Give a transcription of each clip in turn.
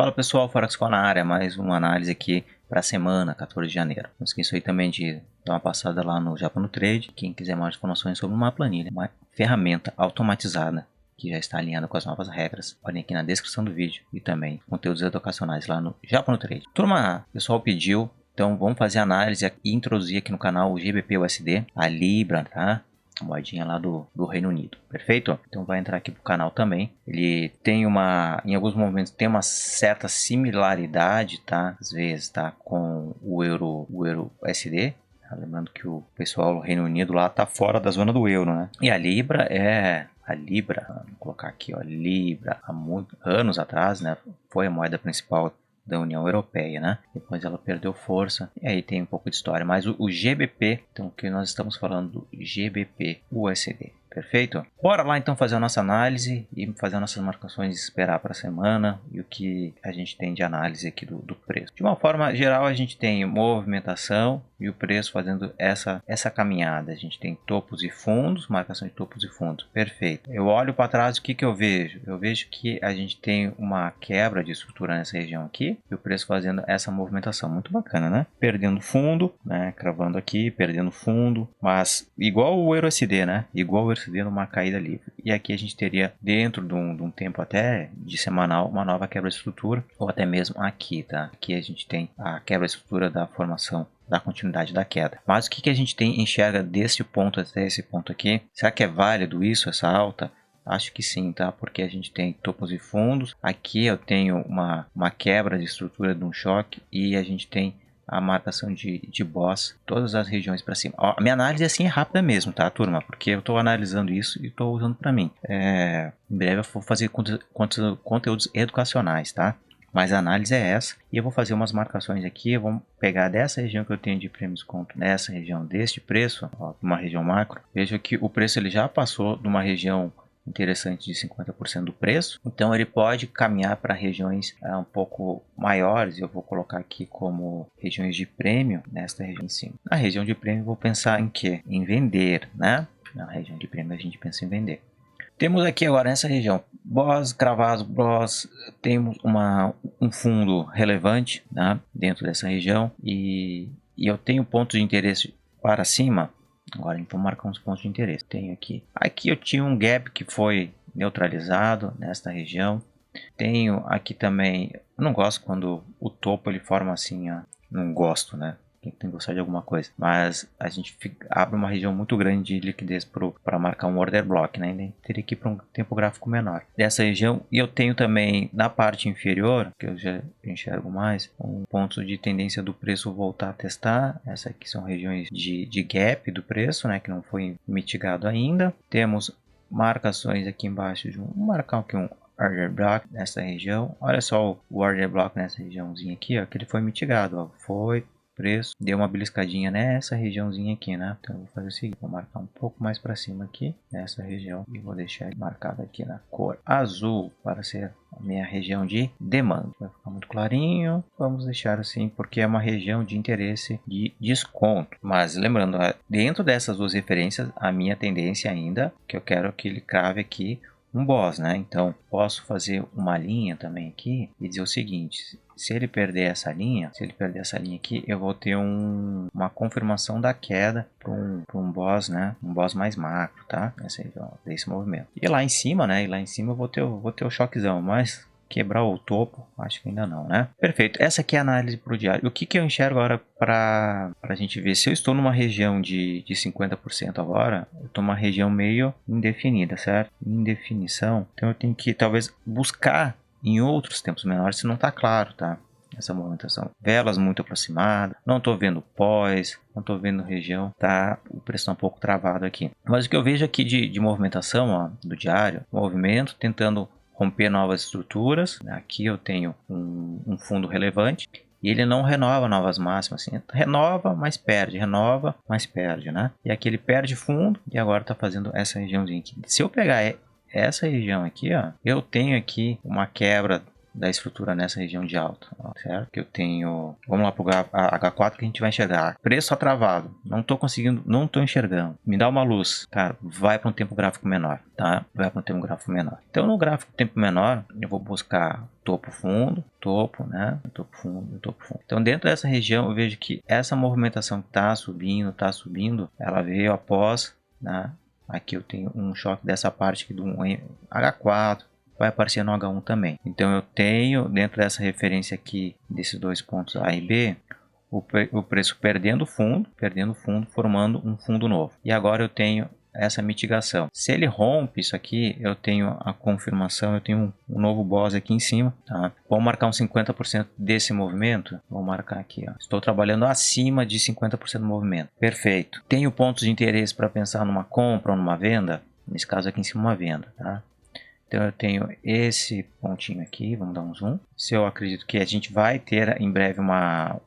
Fala pessoal, Forex na área, mais uma análise aqui para a semana 14 de janeiro. Não esqueça aí também de dar uma passada lá no JapoNoTrade. Quem quiser mais informações sobre uma planilha, uma ferramenta automatizada que já está alinhada com as novas regras, olhem aqui na descrição do vídeo e também conteúdos educacionais lá no JapoNoTrade. Turma, o pessoal pediu, então vamos fazer análise e introduzir aqui no canal o GBP/USD, a Libra, tá? A moedinha lá do Reino Unido, perfeito? Então vai entrar aqui pro canal também. Ele tem em alguns momentos tem uma certa similaridade, tá? Às vezes, tá? Com o euro USD. Lembrando que o pessoal do Reino Unido lá tá fora da zona do euro, né? E a Libra vou colocar aqui, ó, Libra, há muitos anos atrás, né? Foi a moeda principal da União Europeia, né? Depois ela perdeu força e aí tem um pouco de história, mas o GBP, então o que nós estamos falando do GBP USD, perfeito? Bora lá então fazer a nossa análise e fazer as nossas marcações e esperar para a semana e o que a gente tem de análise aqui do preço. De uma forma geral, a gente tem movimentação e o preço fazendo essa caminhada. A gente tem topos e fundos, marcação de topos e fundos, perfeito. Eu olho para trás, o que eu vejo? Eu vejo que a gente tem uma quebra de estrutura nessa região aqui e o preço fazendo essa movimentação, muito bacana, né? Perdendo fundo, né? Cravando aqui, perdendo fundo, mas igual o EURUSD, né? Igual o EURUSD numa caída livre. E aqui a gente teria dentro de um tempo até de semanal uma nova quebra de estrutura, ou até mesmo aqui, tá? Aqui a gente tem a quebra de estrutura da formação da continuidade da queda. Mas o que a gente enxerga desse ponto até esse ponto aqui? Será que é válido isso, essa alta? Acho que sim, tá? Porque a gente tem topos e fundos. Aqui eu tenho uma quebra de estrutura de um choque e a gente tem a marcação de boss, todas as regiões para cima. Ó, a minha análise assim é rápida mesmo, tá, turma? Porque eu estou analisando isso e estou usando para mim. Em breve eu vou fazer conteúdos educacionais, tá? Mas a análise é essa. E eu vou fazer umas marcações aqui. Eu vou pegar dessa região que eu tenho de prêmio desconto, nessa região deste preço, ó, uma região macro. Veja que o preço ele já passou de uma região interessante de 50% do preço, então ele pode caminhar para regiões um pouco maiores. Eu vou colocar aqui como regiões de prêmio nesta região em cima. Na região de prêmio eu vou pensar em quê? Em vender, né? Na região de prêmio a gente pensa em vender. Temos aqui agora nessa região BOS, cravado, BOS, temos um fundo relevante, né, dentro dessa região e eu tenho pontos de interesse para cima. Agora então marcar uns pontos de interesse. Tenho aqui eu tinha um gap que foi neutralizado nesta região. Tenho aqui também, eu não gosto quando o topo ele forma assim, ó, não gosto, né? Quem tem que gostar de alguma coisa, mas a gente abre uma região muito grande de liquidez para marcar um order block, né? Ainda teria que ir para um tempo gráfico menor dessa região. E eu tenho também na parte inferior, que eu já enxergo mais, um ponto de tendência do preço voltar a testar. Essa aqui são regiões de gap do preço, né? Que não foi mitigado ainda. Temos marcações aqui embaixo de vou marcar aqui um order block nessa região. Olha só o order block nessa regiãozinha aqui, ó, que ele foi mitigado, ó, foi preço, deu uma beliscadinha nessa regiãozinha aqui, né? Então eu vou fazer o seguinte, vou marcar um pouco mais para cima aqui nessa região e vou deixar marcado aqui na cor azul para ser a minha região de demanda. Vai ficar muito clarinho, vamos deixar assim porque é uma região de interesse de desconto. Mas lembrando, dentro dessas duas referências, a minha tendência ainda que eu quero que ele crave aqui um boss, né? Então posso fazer uma linha também aqui e dizer o seguinte: se ele perder essa linha, aqui, eu vou ter uma confirmação da queda para um boss, né? Um boss mais macro, tá? Desse movimento. E lá em cima, né? Eu vou ter o choquezão, mas quebrar o topo, acho que ainda não, né? Perfeito. Essa aqui é a análise para o diário. O que eu enxergo agora para a gente ver? Se eu estou numa região de 50% agora, eu estou numa região meio indefinida, certo? Indefinição. Então eu tenho que talvez buscar em outros tempos menores, se não está claro, tá? Essa movimentação. Velas muito aproximadas, não estou vendo pós, não estou vendo região, tá? O preço está um pouco travado aqui. Mas o que eu vejo aqui de movimentação, ó, do diário, movimento tentando romper novas estruturas. Aqui eu tenho um fundo relevante e ele não renova novas máximas, assim, renova, mas perde, né? E aqui ele perde fundo e agora está fazendo essa regiãozinha aqui. Se eu pegar essa região aqui, ó, eu tenho aqui uma quebra da estrutura nessa região de alta, ó, certo? Que eu tenho, vamos lá pro H4 que a gente vai enxergar. Preço travado, não tô conseguindo, não tô enxergando. Me dá uma luz, cara, vai para um tempo gráfico menor, tá? Vai para um tempo gráfico menor. Então no gráfico tempo menor, eu vou buscar topo fundo, topo, né? Topo fundo, topo fundo. Então dentro dessa região eu vejo que essa movimentação que tá subindo, ela veio após, né? Aqui eu tenho um choque dessa parte aqui do H4, vai aparecer no H1 também. Então eu tenho dentro dessa referência aqui, desses dois pontos A e B, o preço perdendo fundo, formando um fundo novo. E agora eu tenho essa mitigação. Se ele rompe isso aqui, eu tenho a confirmação, eu tenho um novo boss aqui em cima. Tá? Vamos marcar uns 50% desse movimento. Vou marcar aqui. Ó. Estou trabalhando acima de 50% do movimento. Perfeito. Tenho pontos de interesse para pensar numa compra ou numa venda? Nesse caso aqui em cima, uma venda. Tá? Então eu tenho esse pontinho aqui, vamos dar um zoom. Se eu acredito que a gente vai ter em breve uma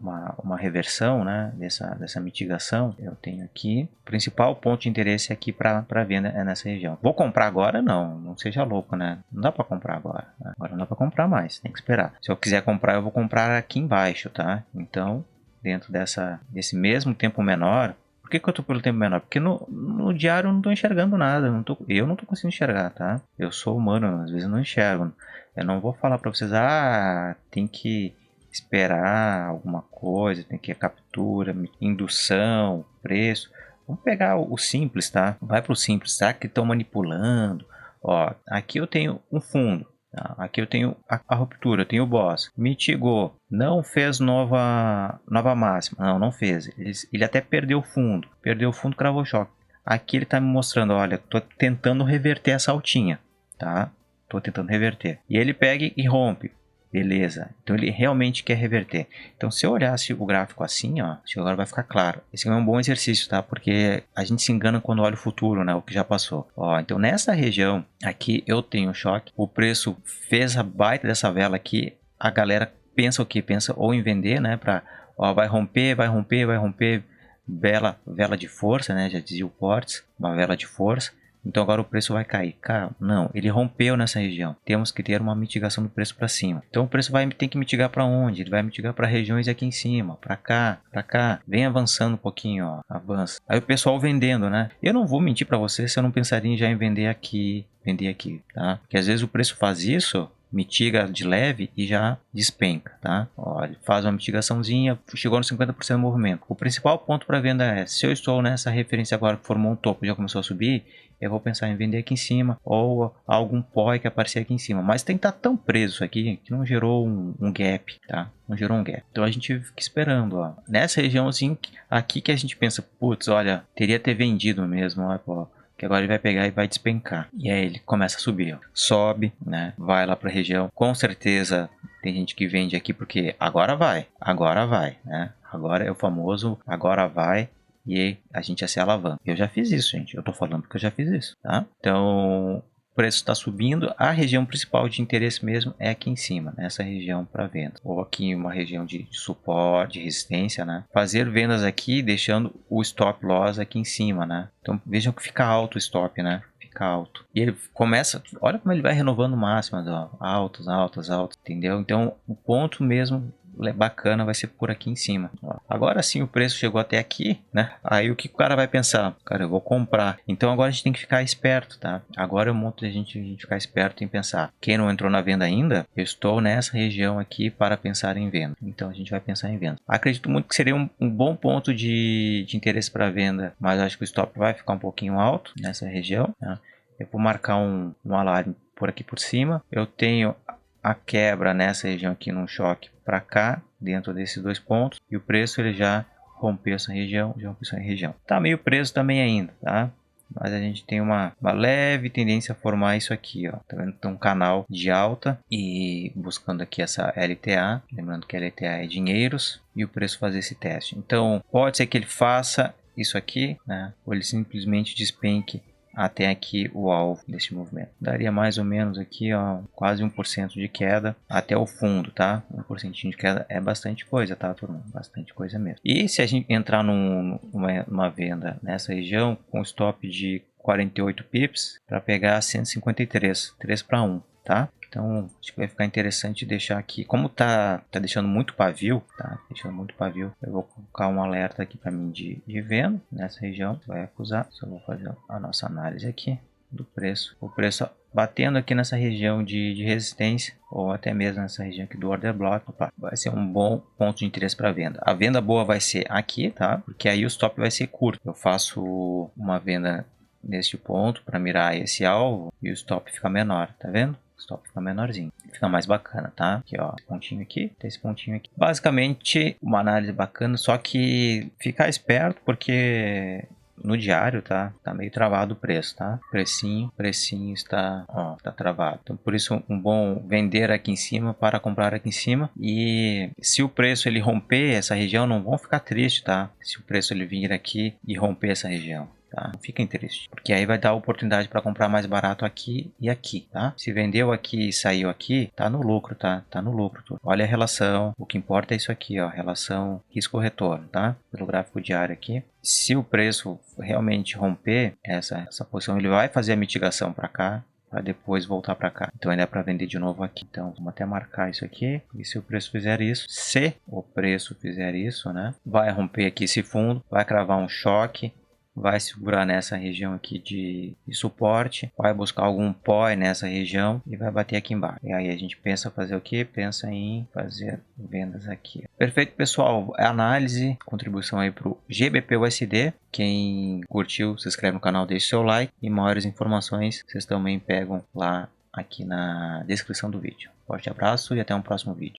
reversão, né, dessa mitigação, eu tenho aqui. O principal ponto de interesse aqui para venda é nessa região. Vou comprar agora? Não seja louco, né? Não dá para comprar agora. Né? Agora não dá para comprar mais, tem que esperar. Se eu quiser comprar, eu vou comprar aqui embaixo, tá? Então, dentro desse mesmo tempo menor, por que eu tô pelo tempo menor? Porque no diário eu não tô enxergando nada. Eu não tô conseguindo enxergar, tá? Eu sou humano, às vezes eu não enxergo. Eu não vou falar para vocês, tem que esperar alguma coisa, tem que ir a captura, indução, preço. Vamos pegar o simples, tá? Vai pro simples, tá? Que estão manipulando. Ó, aqui eu tenho um fundo. Tá? Aqui eu tenho a ruptura, eu tenho o boss. Mitigou, não fez nova máxima. Não fez. Ele até perdeu o fundo. Cravou choque. Aqui ele está me mostrando, olha, estou tentando reverter essa altinha. Tá? Estou tentando reverter. E ele pega e rompe. Beleza. Então ele realmente quer reverter. Então se eu olhasse o gráfico assim, ó, acho que agora vai ficar claro. Esse é um bom exercício, tá? Porque a gente se engana quando olha o futuro, né? O que já passou. Ó, então nessa região aqui eu tenho choque. O preço fez a baita dessa vela aqui. A galera pensa o quê? Pensa ou em vender, né? Vai romper. Vela de força, né? Já dizia o Portes. Uma vela de força. Então agora o preço vai cair. Cara, não, ele rompeu nessa região. Temos que ter uma mitigação do preço para cima. Então o preço tem que mitigar para onde? Ele vai mitigar para regiões aqui em cima, para cá. Vem avançando um pouquinho, ó, avança. Aí o pessoal vendendo, né? Eu não vou mentir para você se eu não pensaria já em vender aqui, tá? Porque às vezes o preço faz isso, mitiga de leve e já despenca, tá? Olha, faz uma mitigaçãozinha, chegou no 50% do movimento. O principal ponto para venda é, se eu estou nessa referência agora que formou um topo e já começou a subir, eu vou pensar em vender aqui em cima ou algum POI que aparecer aqui em cima. Mas tem que estar tão preso isso aqui que não gerou um gap, tá? Não gerou um gap. Então a gente fica esperando, ó. Nessa região assim, aqui que a gente pensa, putz, olha, teria ter vendido mesmo, ó, pô. Que agora ele vai pegar e vai despencar. E aí ele começa a subir, ó. Sobe, né? Vai lá para a região. Com certeza tem gente que vende aqui porque agora vai, né? Agora é o famoso agora vai. E a gente já se alavanca. Eu já fiz isso, gente. Eu tô falando porque eu já fiz isso, tá? Então, o preço está subindo. A região principal de interesse mesmo é aqui em cima, nessa região para venda. Ou aqui uma região de suporte, de resistência, né? Fazer vendas aqui, deixando o stop loss aqui em cima, né? Então, vejam que fica alto o stop, né? Fica alto. E ele começa, olha como ele vai renovando máximas, ó. Altos, entendeu? Então, o ponto mesmo bacana vai ser por aqui em cima. Agora sim o preço chegou até aqui, né? Aí o que o cara vai pensar? Cara, eu vou comprar. Então agora a gente tem que ficar esperto, tá? Agora é o momento de a gente ficar esperto em pensar. Quem não entrou na venda ainda, eu estou nessa região aqui para pensar em venda. Então a gente vai pensar em venda. Acredito muito que seria um bom ponto de interesse para venda, mas acho que o stop vai ficar um pouquinho alto nessa região, né? Eu vou marcar um alarme por aqui por cima. Eu tenho a quebra nessa região aqui num choque para cá, dentro desses dois pontos, e o preço ele já rompeu essa região, Tá meio preso também ainda, tá? Mas a gente tem uma leve tendência a formar isso aqui, ó. Tá vendo? Tem um canal de alta e buscando aqui essa LTA, lembrando que a LTA é dinheiros, e o preço fazer esse teste. Então, pode ser que ele faça isso aqui, né? Ou ele simplesmente despenque até aqui o alvo desse movimento. Daria mais ou menos aqui, ó, quase 1% de queda até o fundo, tá? 1% de queda é bastante coisa, tá, turma? Bastante coisa mesmo. E se a gente entrar numa venda nessa região com stop de 48 pips para pegar 153, 3 para 1. tá? Então, acho que vai ficar interessante deixar aqui. Como tá deixando muito pavio, tá? Deixando muito pavio, eu vou colocar um alerta aqui para mim de venda nessa região. Vai acusar. Só vou fazer a nossa análise aqui do preço. O preço batendo aqui nessa região de resistência, ou até mesmo nessa região aqui do order block, opa, vai ser um bom ponto de interesse para venda. A venda boa vai ser aqui, tá? Porque aí o stop vai ser curto. Eu faço uma venda neste ponto para mirar esse alvo e o stop fica menor, tá vendo? O stop fica menorzinho, fica mais bacana, tá? Aqui, ó, esse pontinho aqui, tem esse pontinho aqui. Basicamente, uma análise bacana, só que ficar esperto porque no diário, tá meio travado o preço, tá? Precinho está, ó, tá travado. Então, por isso, um bom vender aqui em cima para comprar aqui em cima. E se o preço ele romper essa região, não vão ficar tristes, tá? Se o preço ele vir aqui e romper essa região. Tá? Não fiquem tristes, porque aí vai dar oportunidade para comprar mais barato aqui e aqui, tá? Se vendeu aqui e saiu aqui, tá no lucro, tá? Tá no lucro. Olha a relação, o que importa é isso aqui, ó, relação risco-retorno, tá? Pelo gráfico diário aqui. Se o preço realmente romper essa posição, ele vai fazer a mitigação para cá, para depois voltar para cá. Então ainda é para vender de novo aqui. Então vamos até marcar isso aqui. E se o preço fizer isso, se o preço fizer isso, né? Vai romper aqui esse fundo, vai cravar um choque, vai segurar nessa região aqui de suporte, vai buscar algum POI nessa região e vai bater aqui embaixo. E aí a gente pensa fazer o que? Pensa em fazer vendas aqui. Perfeito, pessoal. Análise, contribuição aí para o GBP-USD. Quem curtiu, se inscreve no canal, deixa seu like. E maiores informações vocês também pegam lá aqui na descrição do vídeo. Forte abraço e até um próximo vídeo.